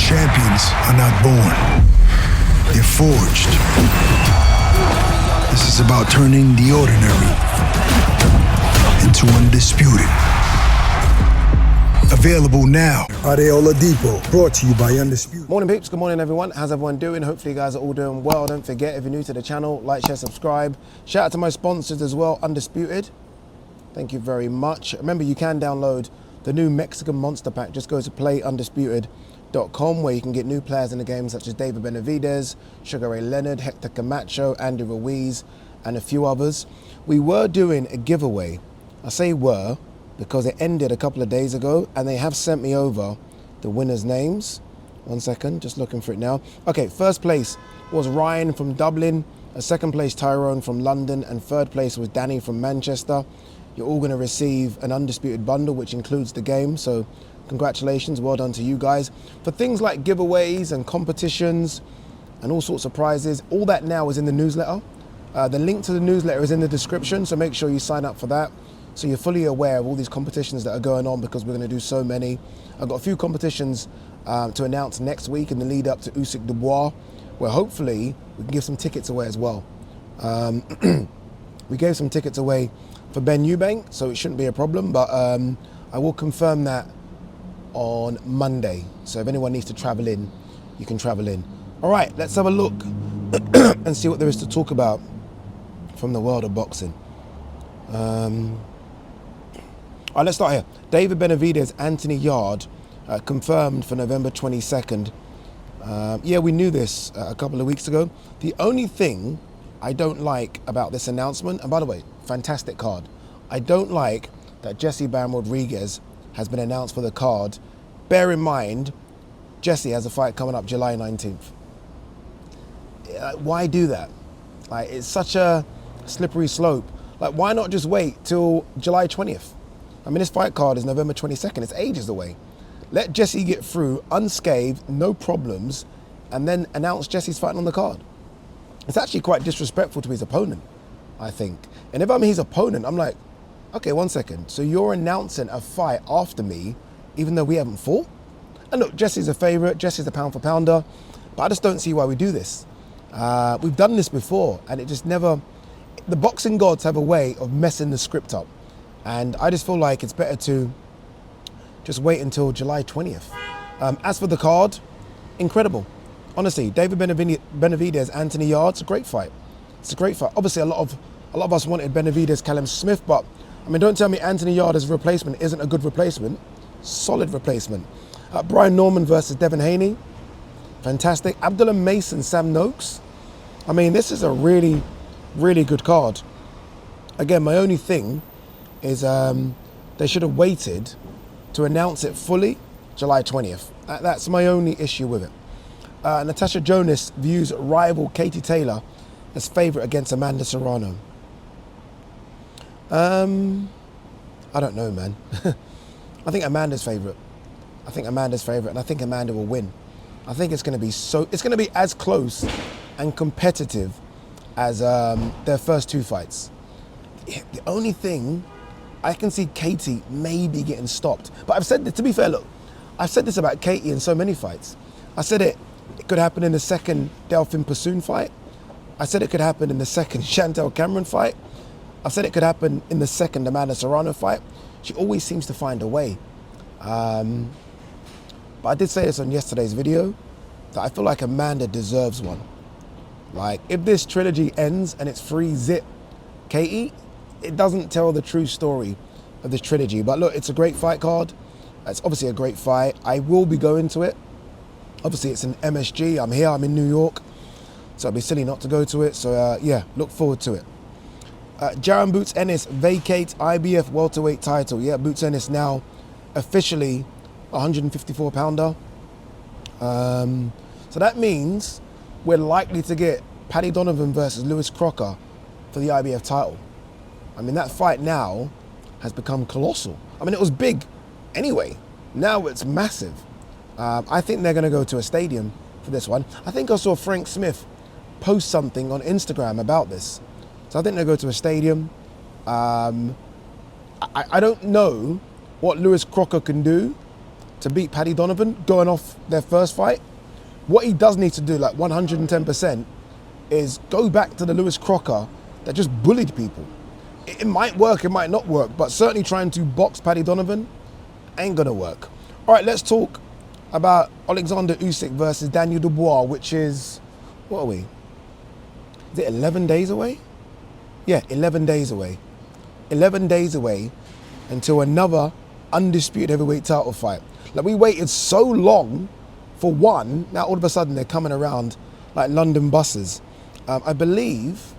Champions are not born. They're forged. This is about turning the ordinary into undisputed. Available now. Ade Oladipo, brought to you by Undisputed. Morning peeps, good morning everyone. How's everyone doing? Hopefully you guys are all doing well. Don't forget, if you're new to the channel, like, share, subscribe. Shout out to my sponsors as well, Undisputed. Thank you very much. Remember, you can download the new Mexican Monster Pack. Just go to playundisputed.com where you can get new players in the game such as David Benavidez, Sugar Ray Leonard, Hector Camacho, Andy Ruiz, and a few others. We were doing a giveaway. I say were because it ended a couple of days ago and they have sent me over the winners' names. One second, just looking for it now. Okay, first place was Ryan from Dublin, second place Tyrone from London, and third place was Danny from Manchester. You're all going to receive an Undisputed bundle, which includes the game, so congratulations, well done to you guys. For things like giveaways and competitions and all sorts of prizes, all that now is in the newsletter. The link to the newsletter is in the description, so make sure you sign up for that, so you're fully aware of all these competitions that are going on, because we're going to do so many. I've got a few competitions to announce next week in the lead up to Usyk Dubois, where hopefully we can give some tickets away as well. We gave some tickets away for Ben Eubank, so it shouldn't be a problem, but I will confirm that on Monday. So if anyone needs to travel in, you can travel in. All right, let's have a look and see what there is to talk about from the world of boxing. All right, let's start here. David Benavidez, Anthony Yard, confirmed for November 22nd. Yeah, we knew this a couple of weeks ago. The only thing I don't like about this announcement, and by the way, fantastic card. I don't like that Jesse Bam Rodriguez has been announced for the card. Bear in mind, Jesse has a fight coming up July 19th. Why do that? Like, it's such a slippery slope. Like, why not just wait till July 20th? I mean, this fight card is November 22nd. It's ages away. Let Jesse get through unscathed, no problems, and then announce Jesse's fighting on the card. It's actually quite disrespectful to his opponent, I think. And if I'm his opponent, I'm like, okay, one second. So you're announcing a fight after me, even though we haven't fought? And look, Jesse's a favorite. Jesse's a pound for pounder, but I just don't see why we do this. We've done this before, and it just never, the boxing gods have a way of messing the script up. And I just feel like it's better to just wait until July 20th. As for the card, incredible. Honestly, David Benavidez, Anthony Yard, it's a great fight. It's a great fight. Obviously, a lot of us wanted Benavidez, Callum Smith, but I mean, don't tell me Anthony Yard as a replacement isn't a good replacement. Solid replacement. Brian Norman versus Devin Haney, fantastic. Abdullah Mason, Sam Noakes. I mean, this is a really, really good card. Again, my only thing is they should have waited to announce it fully July 20th. That's my only issue with it. Natasha Jonas views rival Katie Taylor as favourite against Amanda Serrano. I don't know, man. I think Amanda's favourite. And I think Amanda will win. I think it's going to be as close and competitive as their first two fights. The only thing, I can see Katie maybe getting stopped. But I've said, to be fair, look, I've said this about Katie in so many fights. I said it could happen in the second Delphine Pursoon fight. I said it could happen in the second Chantel Cameron fight. I've said it could happen in the second Amanda Serrano fight. She always seems to find a way. But I did say this on yesterday's video, that I feel like Amanda deserves one. Like, if this trilogy ends and it's 3-0 Katie, it doesn't tell the true story of this trilogy. But look, it's a great fight card. It's obviously a great fight. I will be going to it. Obviously, it's an MSG. I'm here, I'm in New York. So it'd be silly not to go to it. So yeah, look forward to it. Jaron Boots Ennis vacates IBF welterweight title. Yeah, Boots Ennis now officially 154 pounder. So that means we're likely to get Paddy Donovan versus Lewis Crocker for the IBF title. I mean, that fight now has become colossal. I mean, it was big anyway. Now it's massive. I think they're going to go to a stadium for this one. I think I saw Frank Smith post something on Instagram about this. So I think they'll go to a stadium. I don't know what Lewis Crocker can do to beat Paddy Donovan going off their first fight. What he does need to do, like 110%, is go back to the Lewis Crocker that just bullied people. It might work, it might not work, but certainly trying to box Paddy Donovan ain't gonna work. All right, let's talk about Alexander Usyk versus Daniel Dubois, which is, what are we? Is it 11 days away? Yeah, 11 days away. 11 days away until another undisputed heavyweight title fight. Like, we waited so long for one, now all of a sudden they're coming around like London buses. I believe,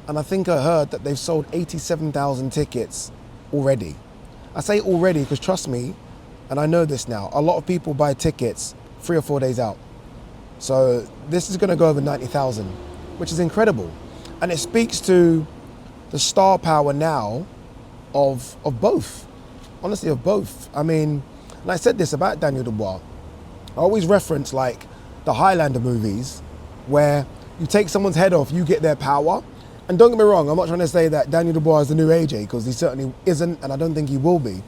and I think I heard that they've sold 87,000 tickets already. I say already because trust me, and I know this now, a lot of people buy tickets 3 or 4 days out. So this is gonna go over 90,000, which is incredible. And it speaks to the star power now of both, honestly, of both. I mean, and I said this about Daniel Dubois, I always reference like the Highlander movies where you take someone's head off, you get their power. And don't get me wrong, I'm not trying to say that Daniel Dubois is the new AJ, because he certainly isn't, and I don't think he will be.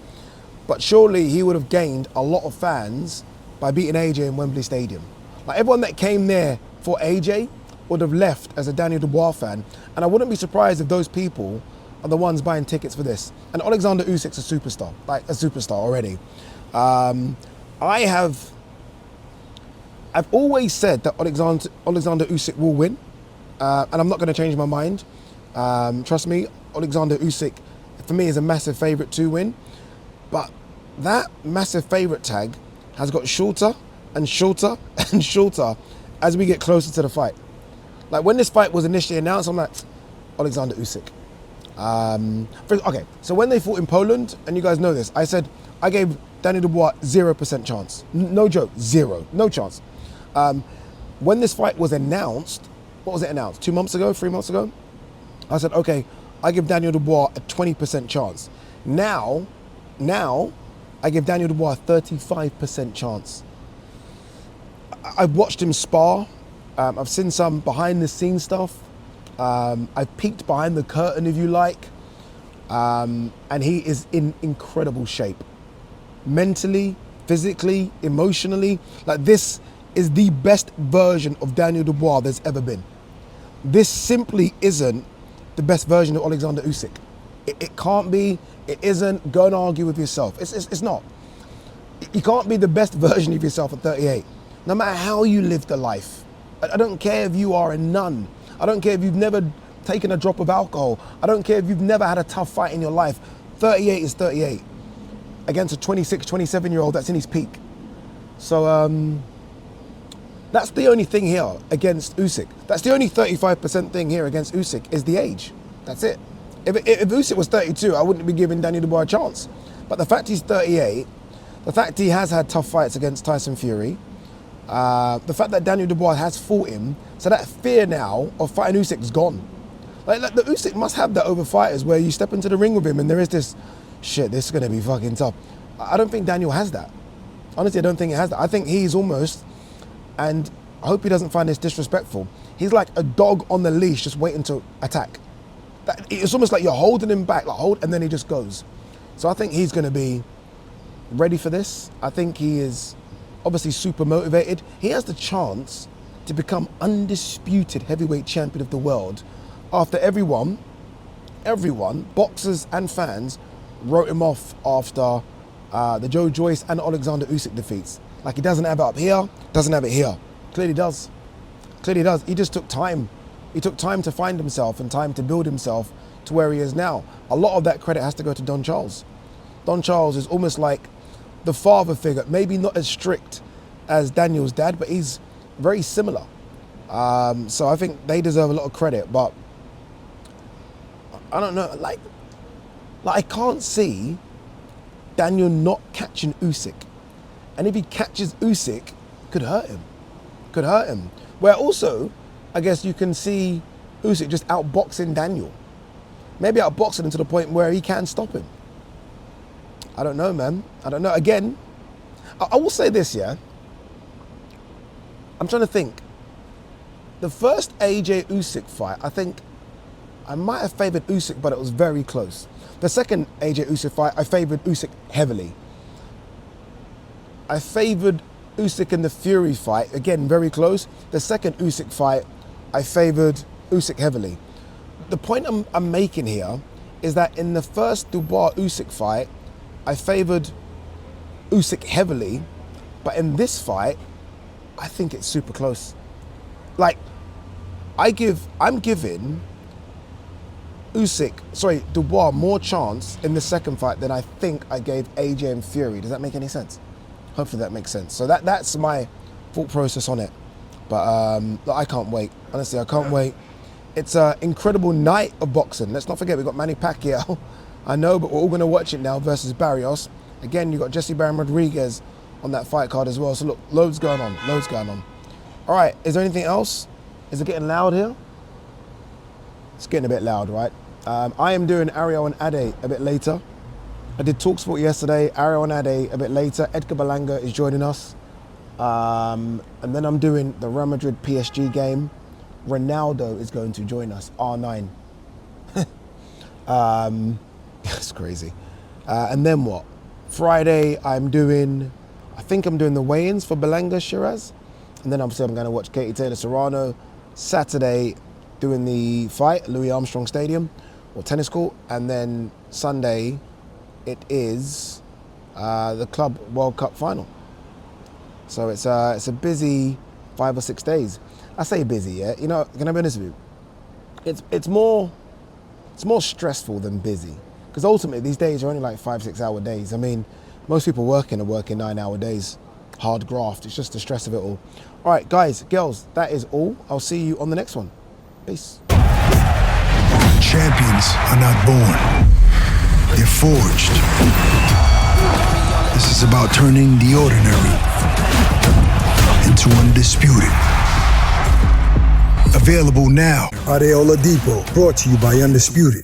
But surely he would have gained a lot of fans by beating AJ in Wembley Stadium. Like, everyone that came there for AJ would have left as a Daniel Dubois fan, and I wouldn't be surprised if those people are the ones buying tickets for this. And Alexander Usyk's a superstar, like a superstar already. I've always said that Alexander Usyk will win, and I'm not going to change my mind. Trust me, Alexander Usyk, for me, is a massive favourite to win. But that massive favourite tag has got shorter and shorter and shorter as we get closer to the fight. Like, when this fight was initially announced, I'm like, Alexander Usyk. Okay, so when they fought in Poland, and you guys know this, I said I gave Daniel Dubois 0% chance. No joke, zero, no chance. When this fight was announced, what was it announced? 2 months ago, 3 months ago? I said, okay, I give Daniel Dubois a 20% chance. Now, I give Daniel Dubois a 35% chance. I've watched him spar. I've seen some behind the scenes stuff. I've peeked behind the curtain, if you like. And he is in incredible shape. Mentally, physically, emotionally. Like, this is the best version of Daniel Dubois there's ever been. This simply isn't the best version of Alexander Usyk. It can't be, it isn't. Go and argue with yourself. It's not. You can't be the best version of yourself at 38. No matter how you live the life. I don't care if you are a nun. I don't care if you've never taken a drop of alcohol. I don't care if you've never had a tough fight in your life. 38 is 38. Against a 26, 27-year-old that's in his peak. So, that's the only thing here against Usyk. That's the only 35% thing here against Usyk is the age. That's it. If Usyk was 32, I wouldn't be giving Daniel Dubois a chance. But the fact he's 38, the fact he has had tough fights against Tyson Fury, the fact that Daniel Dubois has fought him, so that fear now of fighting Usyk is gone. Like the Usyk must have that over fighters where you step into the ring with him and there is this, shit, this is going to be fucking tough. I don't think Daniel has that. Honestly, I don't think he has that. I think he's almost, and I hope he doesn't find this disrespectful, he's like a dog on the leash just waiting to attack. It's almost like you're holding him back, like hold, and then he just goes. So I think he's going to be ready for this. I think he is obviously super motivated. He has the chance to become undisputed heavyweight champion of the world after everyone, boxers and fans, wrote him off after the Joe Joyce and Alexander Usyk defeats. Like, he doesn't have it up here, doesn't have it here. Clearly does. Clearly does. He just took time. He took time to find himself and time to build himself to where he is now. A lot of that credit has to go to Don Charles. Don Charles is almost like the father figure, maybe not as strict as Daniel's dad, but he's very similar. So I think they deserve a lot of credit, but I don't know, like I can't see Daniel not catching Usyk. And if he catches Usyk, could hurt him. Could hurt him. Where also, I guess you can see Usyk just outboxing Daniel. Maybe outboxing him to the point where he can stop him. I don't know, man. I don't know. Again, I will say this, yeah. I'm trying to think. The first AJ Usyk fight, I think I might have favoured Usyk, but it was very close. The second AJ Usyk fight, I favoured Usyk heavily. I favoured Usyk in the Fury fight. Again, very close. The second Usyk fight, I favoured Usyk heavily. The point I'm making here is that in the first Dubois-Usyk fight, I favoured Usyk heavily, but in this fight, I think it's super close. Like, I'm giving Dubois more chance in the second fight than I think I gave AJ and Fury. Does that make any sense? Hopefully that makes sense. So that's my thought process on it. But I can't wait. Honestly, I can't wait. It's an incredible night of boxing. Let's not forget, we've got Manny Pacquiao. I know, but we're all going to watch it now versus Barrios. Again, you've got Jesse Baron Rodriguez on that fight card as well. So look, loads going on. All right, is there anything else? Is it getting loud here? It's getting a bit loud, right? I am doing Ariel and Ade a bit later. I did TalkSport yesterday, Ariel and Ade a bit later. Edgar Berlanga is joining us. And then I'm doing the Real Madrid PSG game. Ronaldo is going to join us, R9. That's crazy. And then what? Friday, I think I'm doing the weigh-ins for Berlanga Shiraz. And then obviously I'm going to watch Katie Taylor Serrano. Saturday, doing the fight at Louis Armstrong Stadium or tennis court. And then Sunday, it is the Club World Cup final. So it's a busy 5 or 6 days. I say busy, yeah. You know, can I be honest with you? It's more stressful than busy, because ultimately these days are only like 5-6 hour days. I mean, most people are working 9-hour days, hard graft. It's just the stress of it all. All right, guys, girls, that is all. I'll see you on the next one. Peace. Champions are not born, they're forged. This is about turning the ordinary into undisputed. Available now. Ade Oladipo, brought to you by Undisputed.